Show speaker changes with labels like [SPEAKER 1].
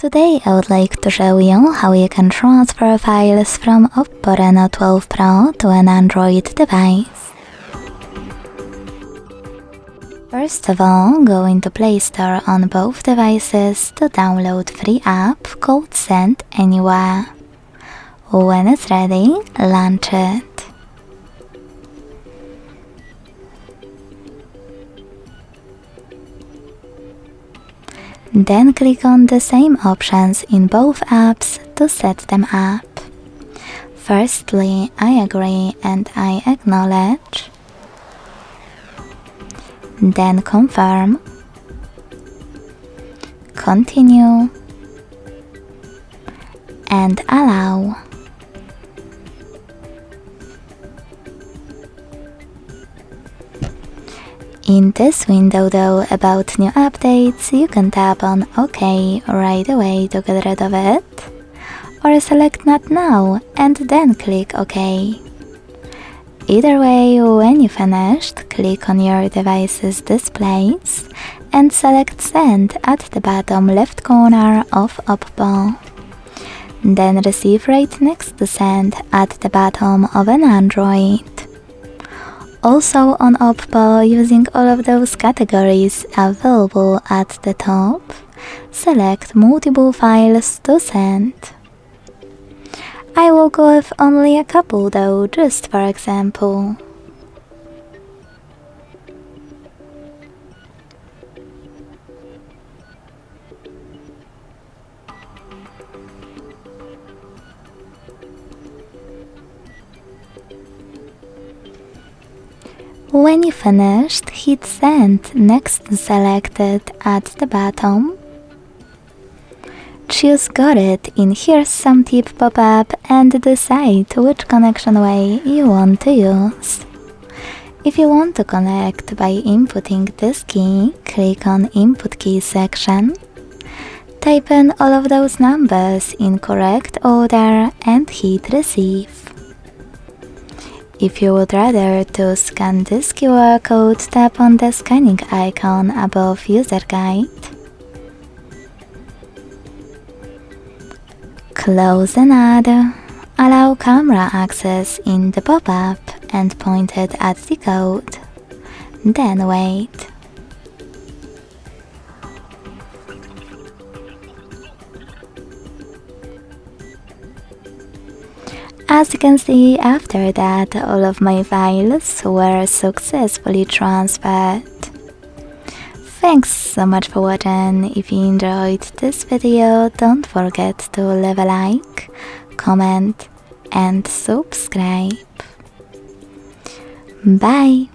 [SPEAKER 1] Today I would like to show you how you can transfer files from OPPO Reno 12 Pro to an Android device. First of all, go into Play Store on both devices to download free app called Send Anywhere. When it's ready, launch it. Then click on the same options in both apps to set them up. Firstly, I agree and I acknowledge. Then confirm, continue, and allow. In this window though about new updates, you can tap on OK right away to get rid of it, or select Not Now and then click OK. Either way, when you finished, click on your device's displays and select Send at the bottom left corner of OPPO. Then receive right next to Send at the bottom of an Android. Also on OPPO, using all of those categories available at the top, select multiple files to send. I will go with only a couple though, just for example. When you finished, hit Send next to Selected at the bottom. Choose Got It in Here's Some Tip pop-up and decide which connection way you want to use. If you want to connect by inputting this key, click on Input Key section. Type in all of those numbers in correct order and hit Receive. If you would rather to scan this QR code, tap on the scanning icon above User Guide. Close and add. Allow camera access in the pop-up and point it at the code. Then wait. As you can see, after that, all of my files were successfully transferred. Thanks so much for watching. If you enjoyed this video, don't forget to leave a like, comment and subscribe. Bye!